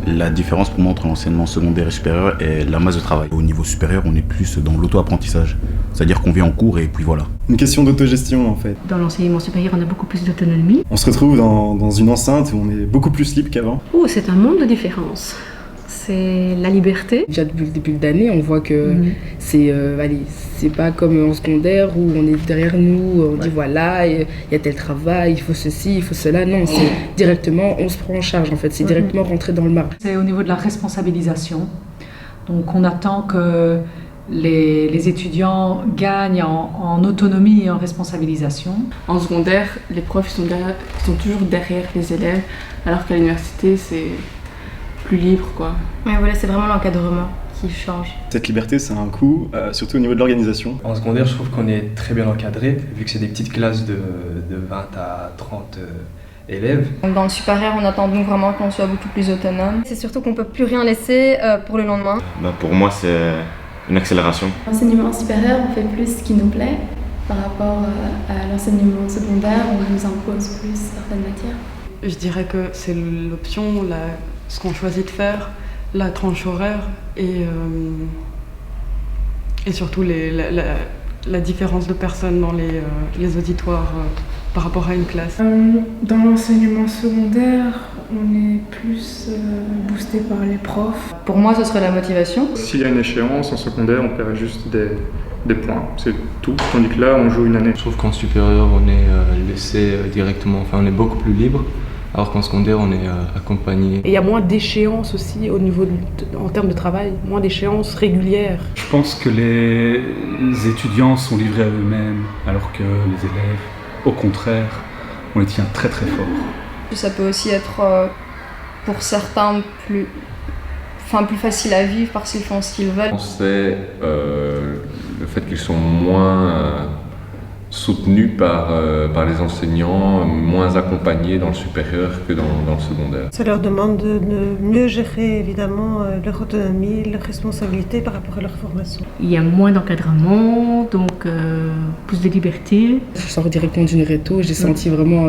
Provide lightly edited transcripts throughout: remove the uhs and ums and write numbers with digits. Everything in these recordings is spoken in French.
La différence pour moi entre l'enseignement secondaire et supérieur est la masse de travail. Au niveau supérieur, on est plus dans l'auto-apprentissage. C'est-à-dire qu'on vient en cours et puis voilà. Une question d'autogestion en fait. Dans l'enseignement supérieur, on a beaucoup plus d'autonomie. On se retrouve dans une enceinte où on est beaucoup plus libre qu'avant. Oh, c'est un monde de différence. C'est la liberté. Déjà depuis le début d'année, on voit que c'est pas comme en secondaire où on est derrière nous, on dit voilà, il y a tel travail, il faut ceci, il faut cela. Non, c'est directement, on se prend en charge en fait, c'est directement rentrer dans le marbre. C'est au niveau de la responsabilisation. Donc on attend que les étudiants gagnent en autonomie et en responsabilisation. En secondaire, les profs sont toujours derrière les élèves, alors qu'à l'université, c'est plus libre, quoi. Ouais, voilà, c'est vraiment l'encadrement qui change. Cette liberté, ça a un coût, surtout au niveau de l'organisation. En secondaire, je trouve qu'on est très bien encadré, vu que c'est des petites classes de 20 à 30 élèves. Dans le supérieur, on attend donc vraiment qu'on soit beaucoup plus autonome. C'est surtout qu'on ne peut plus rien laisser pour le lendemain. Pour moi, c'est une accélération. L'enseignement supérieur, on fait plus ce qui nous plaît par rapport à l'enseignement secondaire, on nous impose plus certaines matières. Je dirais que c'est l'option, ce qu'on choisit de faire, la tranche horaire et surtout la différence de personnes dans les auditoires par rapport à une classe. Dans l'enseignement secondaire, on est plus boosté par les profs. Pour moi, ce serait la motivation. S'il y a une échéance en secondaire, on perd juste des points, c'est tout. Tandis que là, on joue une année. Je trouve qu'en supérieur, on est laissé directement, enfin on est beaucoup plus libre. Alors qu'en secondaire, on est accompagné. Et il y a moins d'échéances aussi au niveau en termes de travail, moins d'échéances régulières. Je pense que les étudiants sont livrés à eux-mêmes, alors que les élèves, au contraire, on les tient très très fort. Ça peut aussi être pour certains plus facile à vivre parce qu'ils font ce qu'ils veulent. C'est le fait qu'ils sont moins soutenus par les enseignants, moins accompagnés dans le supérieur que dans le secondaire. Ça leur demande de mieux gérer évidemment leur autonomie, leur responsabilité par rapport à leur formation. Il y a moins d'encadrement, donc plus de liberté. Je sors directement d'une réto, j'ai senti vraiment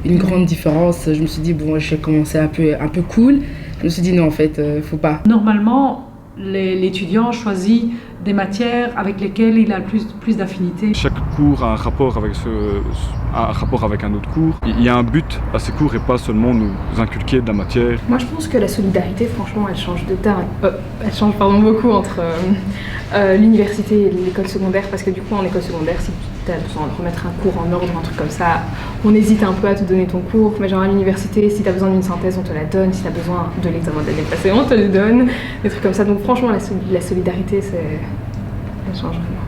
une grande différence. Je me suis dit, bon, je vais commencer un peu cool. Je me suis dit, non, en fait, faut pas. Normalement, l'étudiant choisit des matières avec lesquelles il a le plus d'affinité. Chaque cours a un rapport avec un autre cours. Il y a un but à ces cours et pas seulement nous inculquer de la matière. Moi je pense que la solidarité, franchement, elle change beaucoup entre l'université et l'école secondaire, parce que du coup en école secondaire, si tu as besoin de remettre un cours en ordre, un truc comme ça, on hésite un peu à te donner ton cours, mais genre à l'université, si tu as besoin d'une synthèse, on te la donne, si tu as besoin de l'examen de l'année passée, on te le donne, des trucs comme ça. Donc franchement, la solidarité, elle change vraiment.